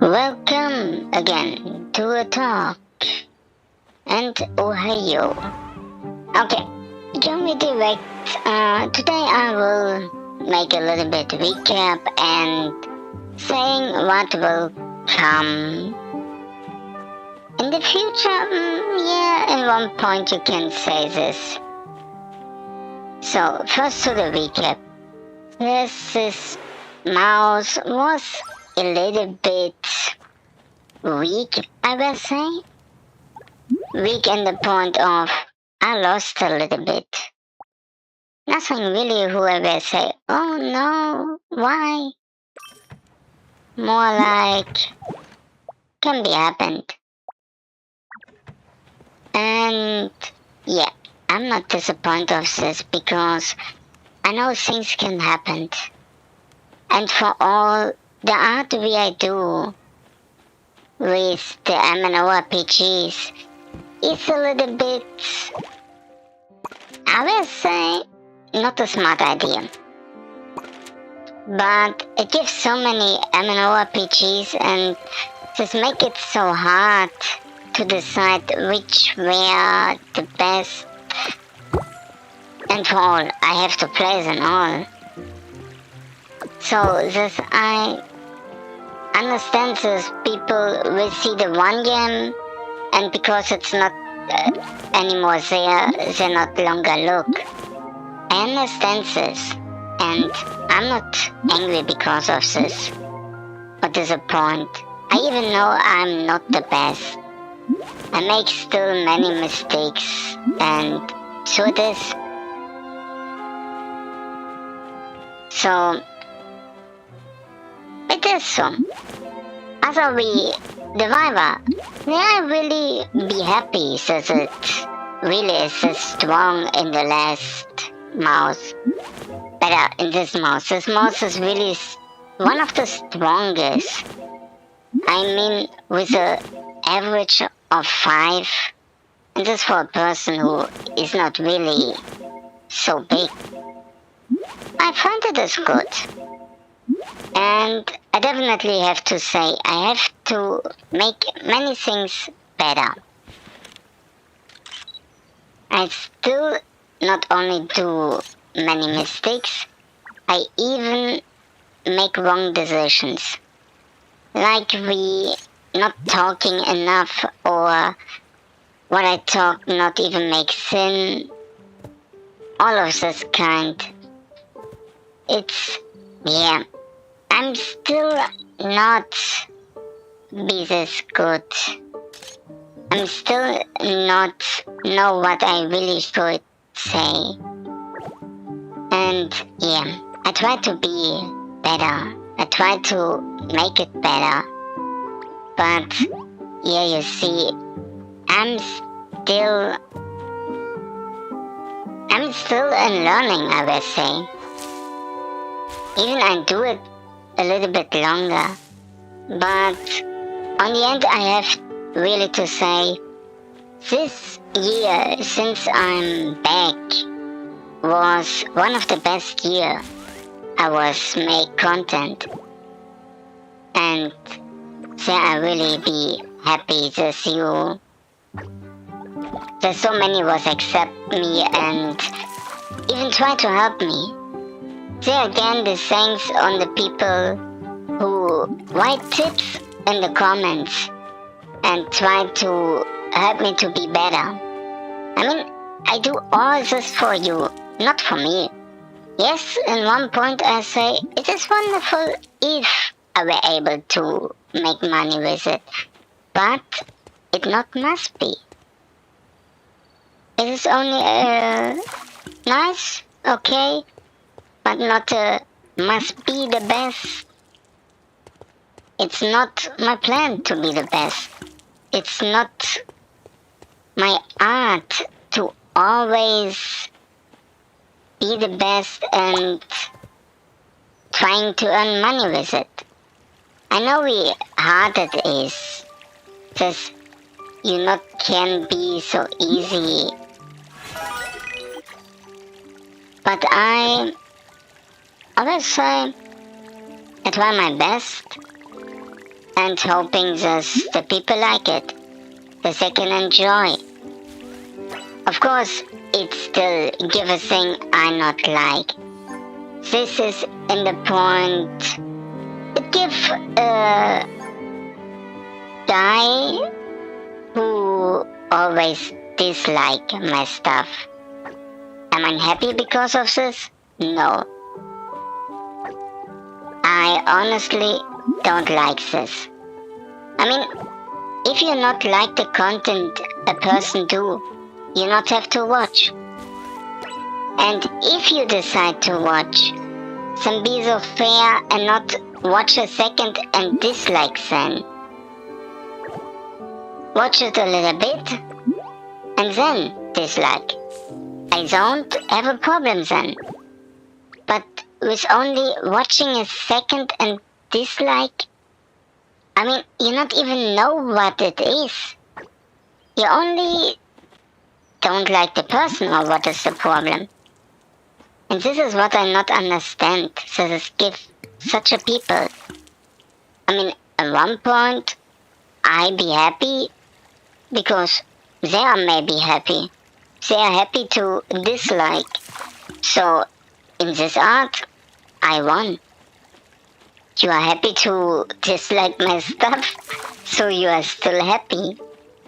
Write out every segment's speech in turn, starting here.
Welcome again to a talk and Ohio. Okay, John me direct. Today I will make a little bit recap and saying what will come in the future. Yeah, at one point you can say this. So first to the recap. This mouse was a little bit weak, I will say. Weak in the point of I lost a little bit. Nothing really who I will say, oh no, why? More like can be happened. And yeah, I'm not disappointed of this because I know things can happen. And for all the art we I do with the MMORPGs, it's a little bit, I will say, not a smart idea. But it gives so many MMORPGs and just make it so hard to decide which were the best. And for all, I have to play them all. So this I understand this people will see the one game and because it's not anymore there, they not longer look. I understand this and I'm not angry because of this or disappointed. I even know I'm not the best. I make still many mistakes and so it is. So it is so. As a the Viva, may I really be happy that it really is so strong in the last mouse. Better in this mouse. This mouse is really one of the strongest. I mean, with an average of 5. And this for a person who is not really so big. I find it is good. And I definitely have to say, I have to make many things better. I still not only do many mistakes, I even make wrong decisions. Like we not talking enough or what I talk not even make sense. All of this kind. It's, yeah. I'm still not be this good. I'm still not know what I really should say. And yeah, I try to be better. I try to make it better. But yeah, you see, I'm still in learning, I will say. Even I do it a little bit longer, but on the end I have really to say this year since I'm back was one of the best year I was make content and there I really be happy to see you. There's so many was accept me and even try to help me. There again, the thanks on the people who write tips in the comments and try to help me to be better. I mean, I do all this for you, not for me. Yes, in one point I say, it is wonderful if I were able to make money with it, but it not must be. It is only nice, okay, but not must be the best. It's not my plan to be the best. It's not my art to always be the best and trying to earn money with it. I know how hard it is. Just you not can be so easy. But I will say I try my best and hoping that the people like it, that they can enjoy. Of course, it still give a thing I not like. This is in the point. It give a guy who always dislike my stuff. Am I happy because of this? No. I honestly don't like this. I mean, if you not like the content a person do, you not have to watch. And if you decide to watch, then be so fair and not watch a second and dislike then. Watch it a little bit and then dislike. I don't have a problem then. But with only watching a second and dislike, I mean, you not even know what it is. You only don't like the person, or what is the problem? And this is what I not understand. So this give such a people. I mean, at one point, I be happy because they are maybe happy. They are happy to dislike. So in this art, I won. You are happy to dislike my stuff, so you are still happy.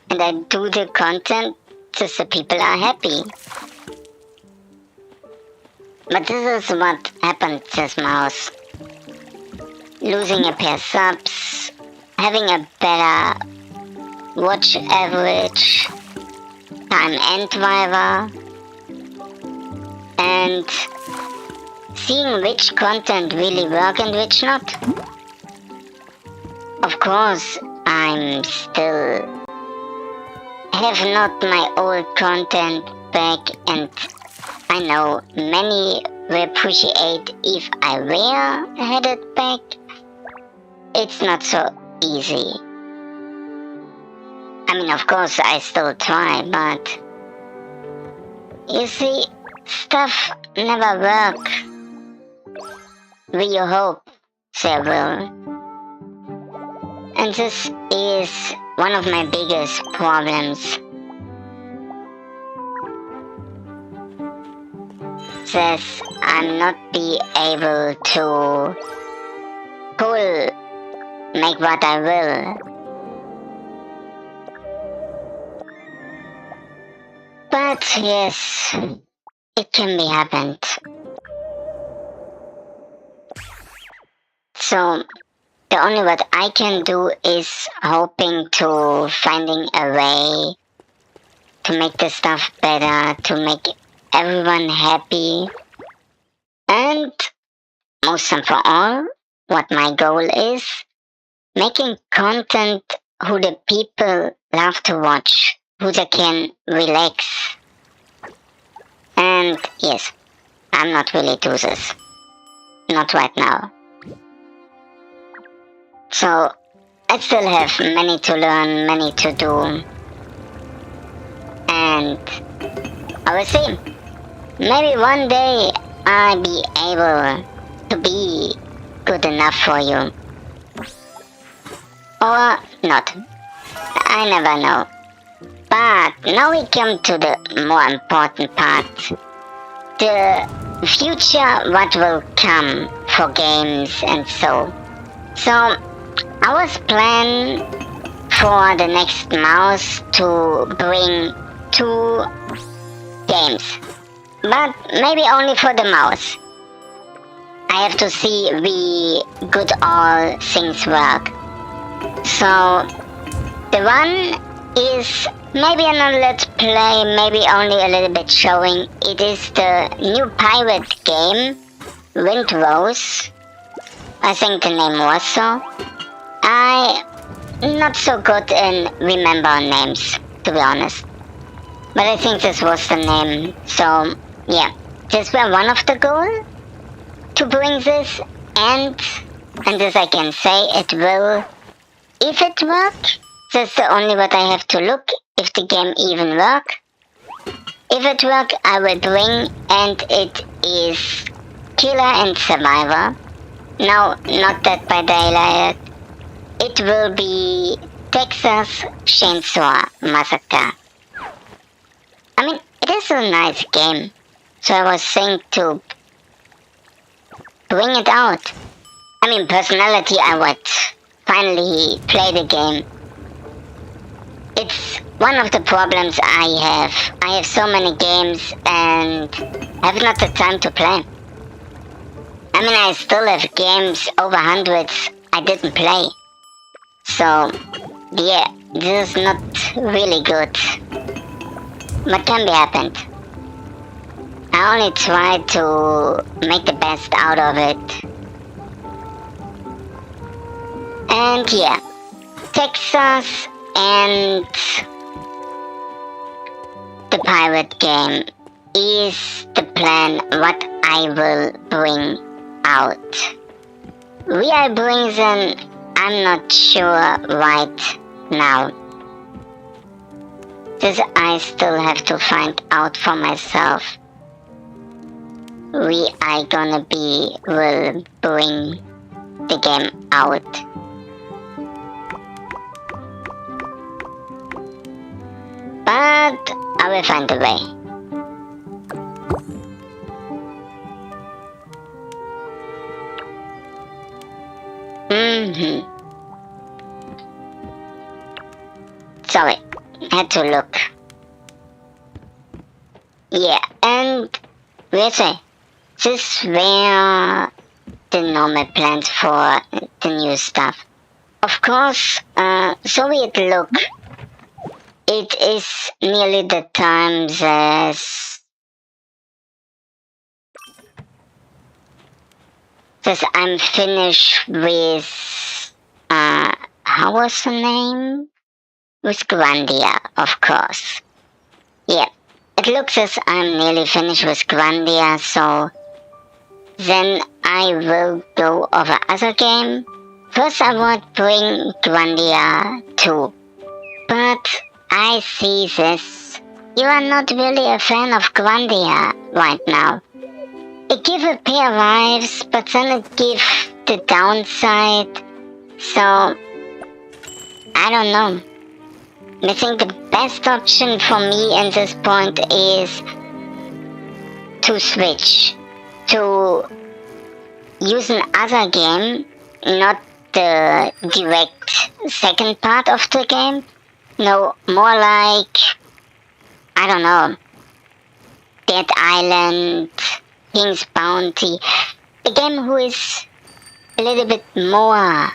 And I do the content so the people are happy. But this is what happened to this mouse. Losing a pair subs, having a better watch average, time end driver, and seeing which content really work and which not. Of course, I'm still have not my old content back, and I know many will appreciate if I will had it back. It's not so easy. I mean, of course, I still try, but you see, stuff never work. We hope they will. And this is one of my biggest problems. That I'm not be able to make what I will. But yes, it can be happened. So the only what I can do is hoping to finding a way to make the stuff better, to make everyone happy, and most and for all, what my goal is, making content who the people love to watch, who they can relax. And yes, I'm not really do this. Not right now. So I still have many to learn, many to do. And I will see. Maybe one day I'll be able to be good enough for you. Or not. I never know. But now we come to the more important part. The future, what will come for games and so. So I was planning for the next mouse to bring 2 games. But maybe only for the mouse. I have to see we good all things work. So the one is maybe another let's play, maybe only a little bit showing. It is the new pirate game, Windrose. I think the name was so. I not so good in remember names, to be honest. But I think this was the name, so yeah. This were one of the goals, to bring this, and this I can say it will. If it work, that's the only what I have to look, if the game even work. If it work, I will bring, and it is Killer and Survivor. No, not Dead by Daylight. it will be Texas Chainsaw Massacre. I mean, it is a nice game, so I was thinking to bring it out. I mean, personality, I would finally play the game. It's one of the problems I have. I have so many games and have not the time to play. I mean, I still have games over hundreds I didn't play. So, yeah, this is not really good. What can be happened? I only try to make the best out of it. And yeah, Texas and the pirate game is the plan what I will bring out. Will I bring them? I'm not sure right now. This I still have to find out for myself. We are gonna will bring the game out. But I will find a way. Sorry, had to look. Yeah, and where's I? This were the normal plans for the new stuff. Of course, so it look. It is nearly the time that I'm finished with, how was the name? With Grandia, of course. Yeah, it looks as I'm nearly finished with Grandia, so then I will go over other game. First I would bring Grandia 2, but I see this. You are not really a fan of Grandia right now. It gives a pair of lives, but then it gives the downside. So, I don't know. I think the best option for me in this point is to switch to use another game, not the direct second part of the game. No, more like, I don't know, Dead Island, King's Bounty, a game who is a little bit more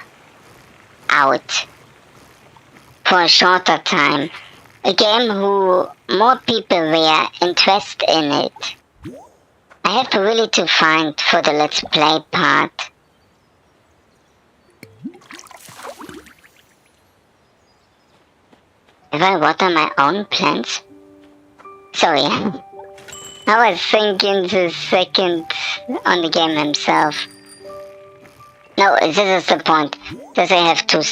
out for a shorter time, a game who more people were interested in it. I have really to find for the Let's Play part. Have I watered my own plants? Sorry. I was thinking the second on the game himself. No, this is the point. That I have to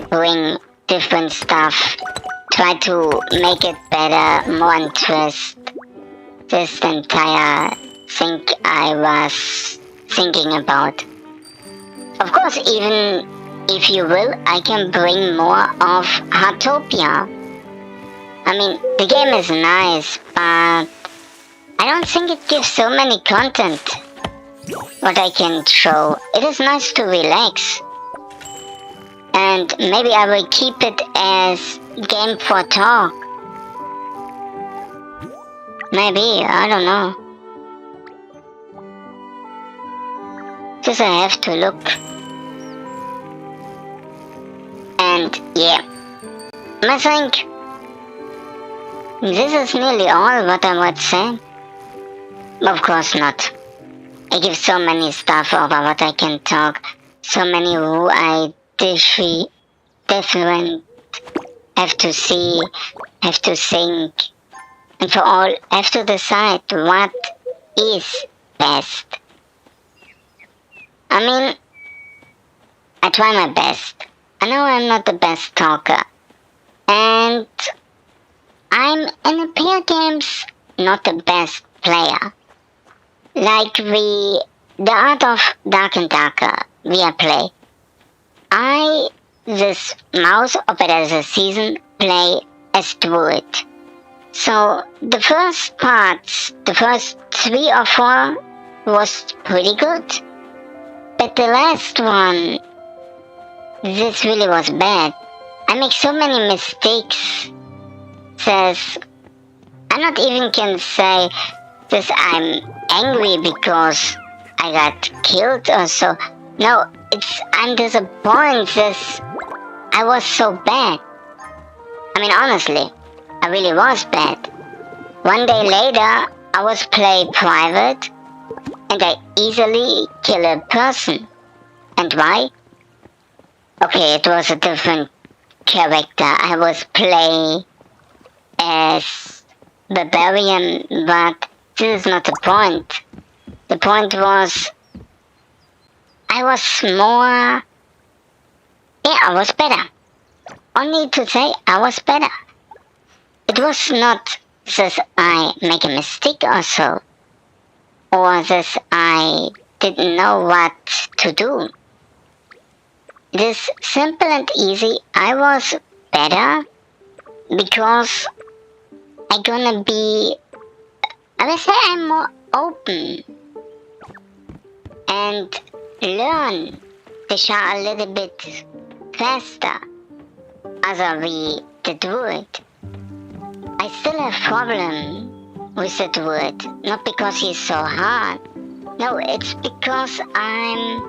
bring different stuff. Try to make it better, more interest. This entire thing I was thinking about. Of course, even if you will, I can bring more of Heartopia. I mean, the game is nice, but I don't think it gives so many content what I can show. It is nice to relax. And maybe I will keep it as game for talk. Maybe, I don't know. Just I have to look. And yeah, I think this is nearly all what I would say. Of course not. I give so many stuff over what I can talk. So many who I different have to see, have to think. And for all, have to decide what is best. I mean, I try my best. I know I'm not the best talker. And I'm in the pair games not the best player. Like the Art of Dark and Darker we play. I this mouse, or better the season, play as druid. So the first parts, the first 3 or 4 was pretty good. But the last one, this really was bad. I make so many mistakes. Says I not even can say this I'm angry because I got killed or so. No, I'm disappointed this I was so bad. I mean honestly, I really was bad. One day later I was play private and I easily kill a person. And why? Okay, it was a different character. I was play as barbarian, but this is not the point. The point was I was more... Yeah, I was better. Only to say I was better. It was not that I make a mistake or so, or that I didn't know what to do. It is simple and easy. I was better because I will say I'm more open and learn the show a little bit faster as we the druid. I still have problem with the druid, not because he's so hard. No, it's because I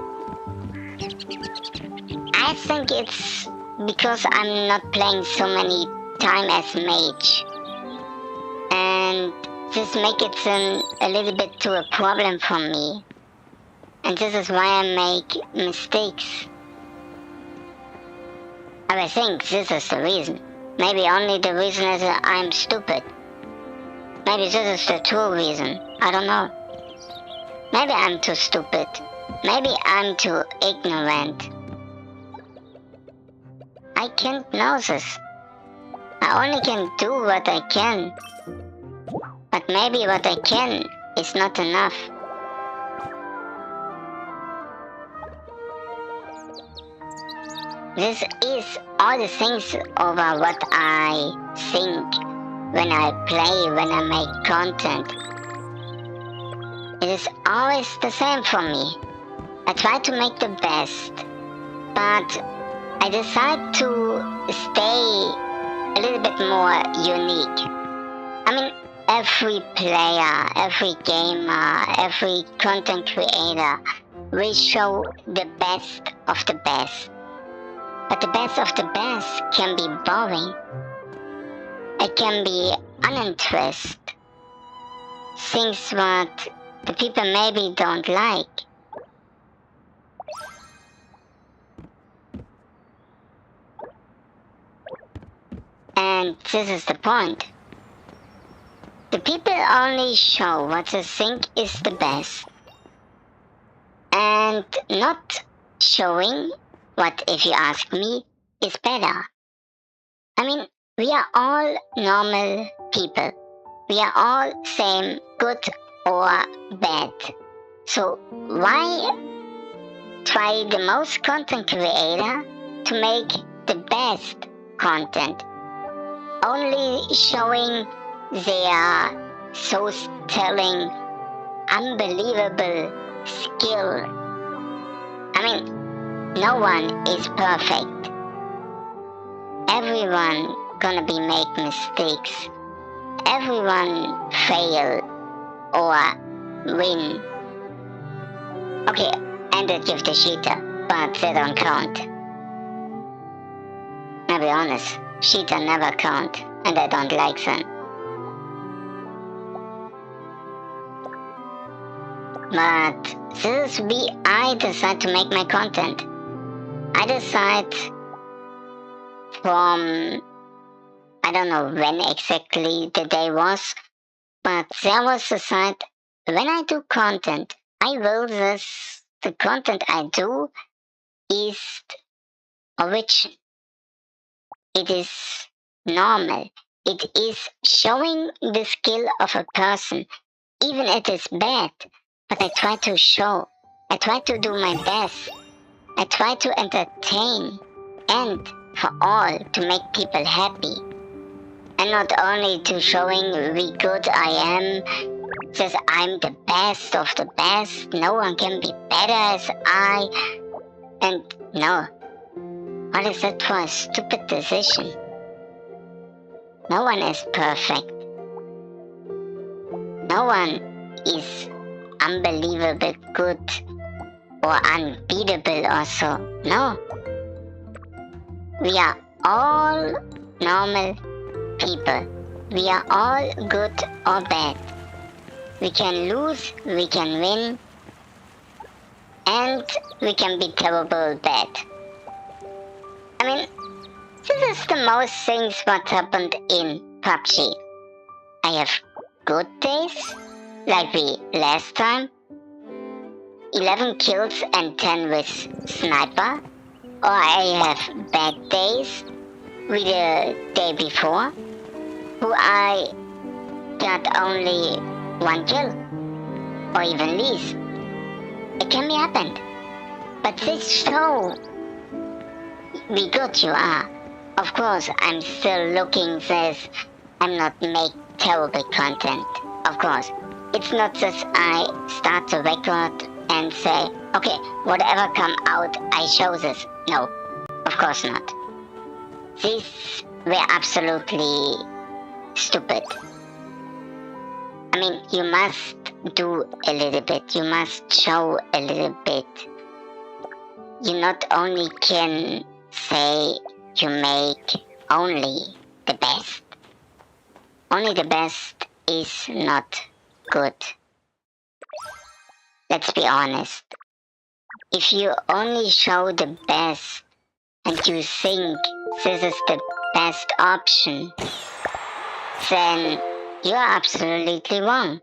think it's because I'm not playing so many time as mage. And this makes it a little bit to a problem for me. And this is why I make mistakes. I think this is the reason. Maybe only the reason is that I'm stupid. Maybe this is the true reason. I don't know. Maybe I'm too stupid. Maybe I'm too ignorant. I can't know this. I only can do what I can. But maybe what I can is not enough. This is all the things over what I think when I play, when I make content. It is always the same for me. I try to make the best, but I decide to stay a little bit more unique. I mean, every player, every gamer, every content creator will show the best of the best. But the best of the best can be boring. It can be uninteresting. Things what the people maybe don't like. And this is the point. The people only show what they think is the best. And not showing what, if you ask me, is better. I mean, we are all normal people. We are all same good or bad. So why try the most content creator to make the best content? Only showing their soul-telling, unbelievable skill. I mean, no one is perfect. Everyone gonna be make mistakes. Everyone fail or win. Okay, and I give the cheater, but they don't count. I'll be honest, cheater never count, and I don't like them. But this is I decide to make my content. I decide from, I don't know when exactly the day was, but there was a side, when I do content, I will the content I do is original. It is normal. It is showing the skill of a person, even if it is bad, but I try to show. I try to do my best. I try to entertain. and for all, to make people happy. And not only to showing we good I am, says I'm the best of the best, no one can be better as I, and no. What is that for a stupid decision? No one is perfect. No one is unbelievable good or unbeatable or so. No. We are all normal people. We are all good or bad. We can lose, we can win, and we can be terrible bad. I mean, this is the most things what happened in PUBG. I have good days, like we last time, 11 kills and 10 with sniper, or I have bad days, with the day before, who I got only 1 kill, or even less. It can be happened. But this show, be good you are. Of course, I'm still looking this, I'm not make terrible content. Of course, it's not that I start the record and say, okay, whatever come out, I show this. No, of course not. These were absolutely stupid. I mean, you must do a little bit, you must show a little bit. You not only can say you make only the best. Only the best is not good. Let's be honest. If you only show the best and you think this is the best option, then you're absolutely wrong.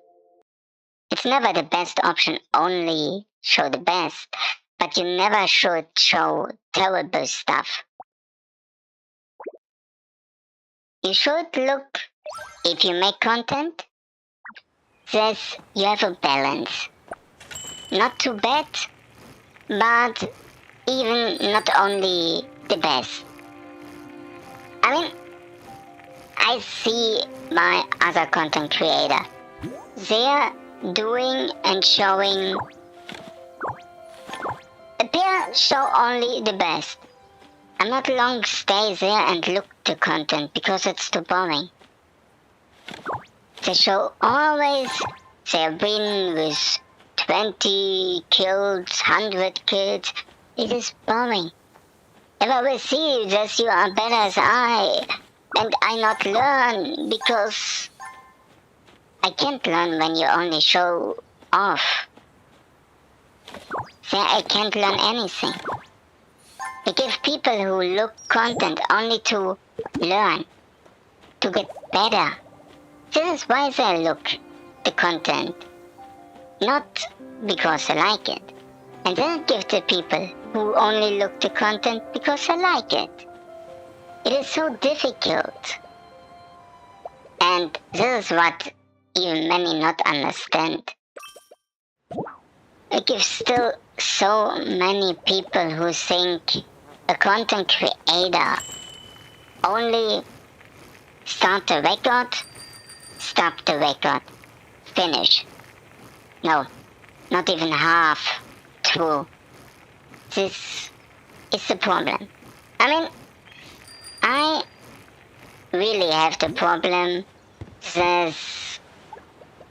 It's never the best option only show the best, but you never should show terrible stuff. You should look, if you make content, that you have a balance. Not too bad, but even not only the best. I mean, I see my other content creator. They're doing and showing, appear show only the best. I'm not long stay there and look the content because it's too boring. They show always they win with 20 kills, 100 kills. It is boring. If I will see that you are better as I, and I not learn because I can't learn when you only show off. Then I can't learn anything. I give people who look content only to learn, to get better. This is why they look the content, not because I like it. And then I give the people who only look the content because I like it. It is so difficult. And this is what even many not understand. I give still so many people who think a content creator only start the record, stop the record, finish. No, not even half true. This is the problem. I mean, I really have the problem that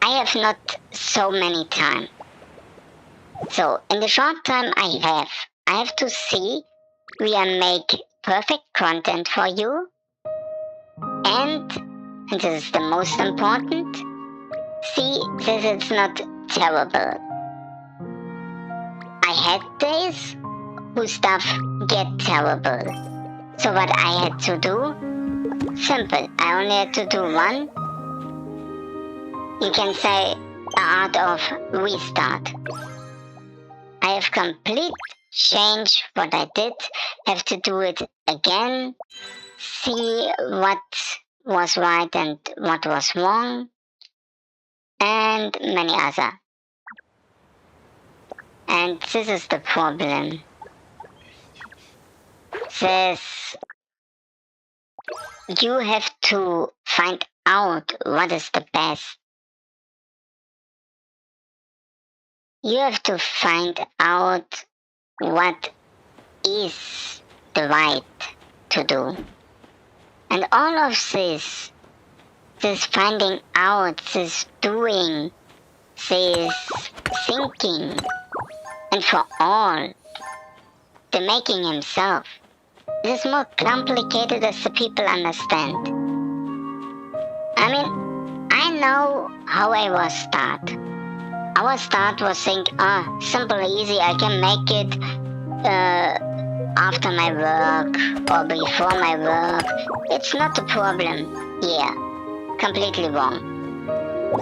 I have not so many time. So in the short time I have to see we are make perfect content for you, and this is the most important, see this is not terrible. I had days who stuff get terrible. So what I had to do? Simple. I only had to do one. You can say the art of restart. I have complete change what I did, have to do it again, see what was right and what was wrong, and many other. And this is the problem. says you have to find out what is the best. You have to find out what is the right to do. And all of this finding out, this doing, this thinking, and for all, the making himself, it is more complicated as the people understand. I mean, I know how I was start. Our start was think, simple, easy, I can make it after my work or before my work. It's not a problem. Yeah, completely wrong.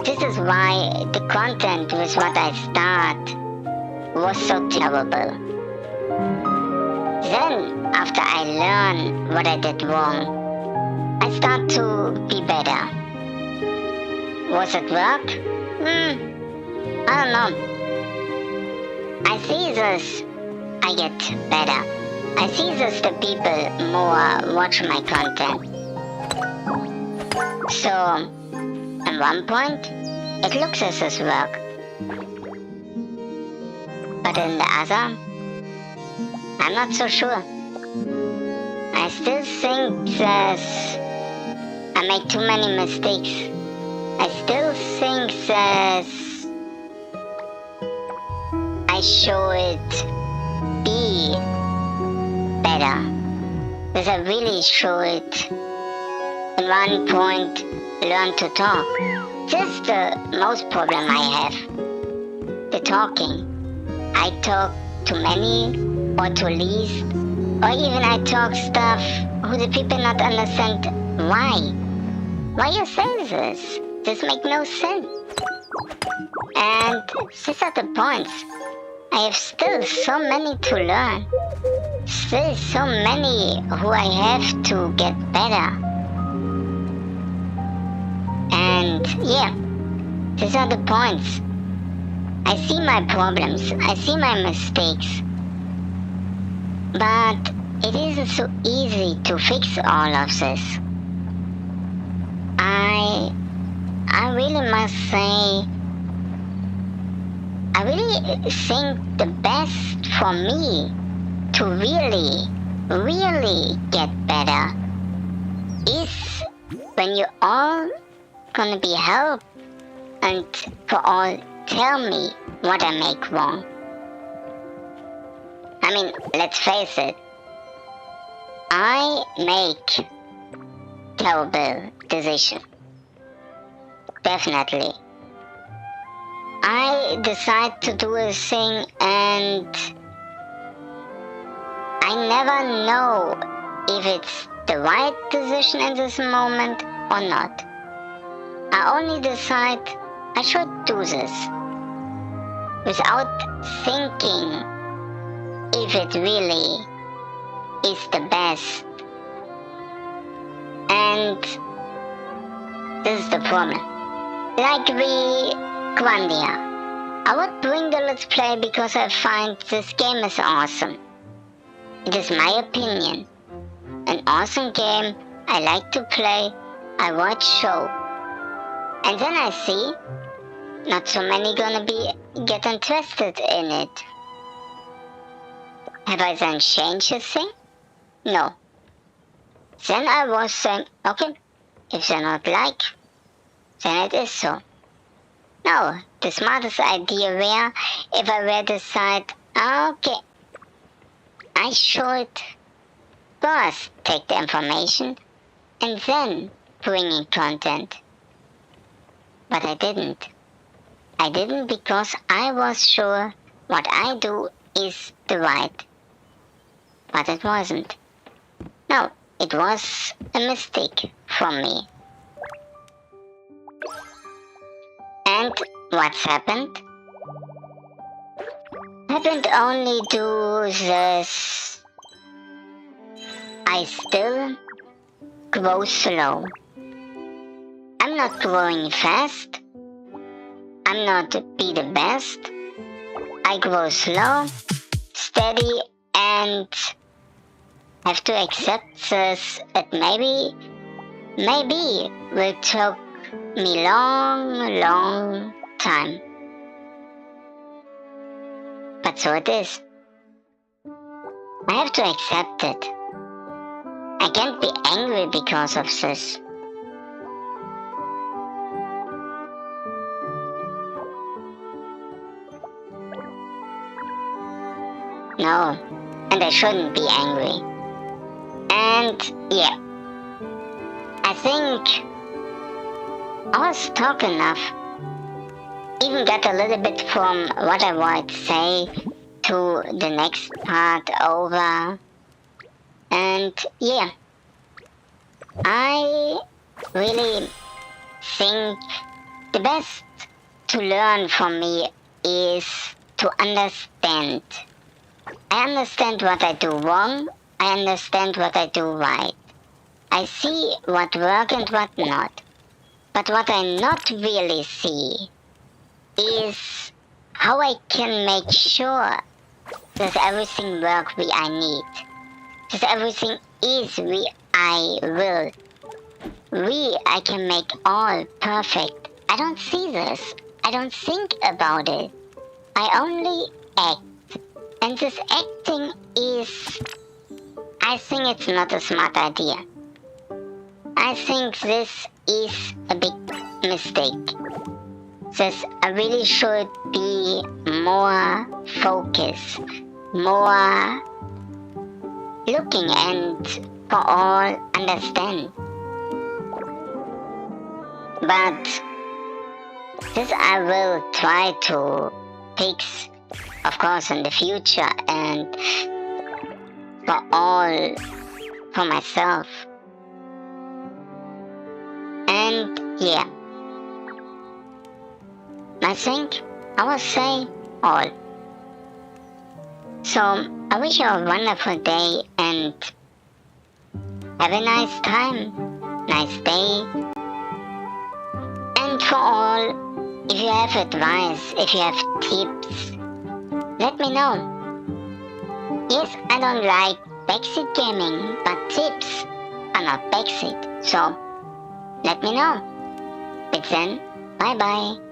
This is why the content with what I start was so terrible. Then, after I learn what I did wrong, I start to be better. Was it work? I don't know. I see this, I get better. I see this, the people more watch my content. So, at one point, it looks as this work. But in the other, I'm not so sure. I still think that I make too many mistakes. I still think that I should be better. That I really should, at one point, learn to talk. That's the most problem I have. The talking. I talk too many or too least, or even I talk stuff who the people not understand why. Why you say this? This make no sense. And these are the points. I have still so many to learn. Still so many who I have to get better. And yeah, these are the points. I see my problems, I see my mistakes. But it isn't so easy to fix all of this. I really must say, I really think the best for me to really get better is when you all gonna be helped and for all tell me what I make wrong. I mean, let's face it, I make terrible decisions. Definitely. I decide to do a thing and I never know if it's the right decision in this moment or not. I only decide I should do this without thinking if it really is the best. And this is the problem. Like the Grandia. I would bring the Let's Play because I find this game is awesome. It is my opinion. An awesome game, I like to play, I watch show. And then I see, not so many gonna get interested in it. Have I then changed the thing? No. Then I was saying, okay, if they not like, then it is so. No, the smartest idea were if I were decide, okay, I should first take the information and then bring in content. But I didn't. I didn't because I was sure what I do is the right. But it wasn't. No, it was a mistake from me. And what's happened? Happened only to this. I still grow slow. I'm not growing fast. I'm not be the best. I grow slow, steady, and have to accept this. It maybe will take me long time. But so it is. I have to accept it. I can't be angry because of this. No, and I shouldn't be angry. And yeah, I think I was talk enough. Even got a little bit from what I would say to the next part over. And yeah, I really think the best to learn from me is to understand. I understand what I do wrong. I understand what I do right. I see what works and what not. But what I not really see is how I can make sure that everything works we I need. That everything is we I will. I can make all perfect. I don't see this. I don't think about it. I only act. And this acting is, I think it's not a smart idea. I think this is a big mistake. This I really should be more focused, more looking and for all understand. But this I will try to fix, of course, in the future and for myself. And yeah, I think I will say all. So I wish you a wonderful day and have a nice time, nice day. And for all, if you have advice, if you have tips, let me know. Yes, I don't like backseat gaming, but tips are not backseat, so let me know. But then, bye bye.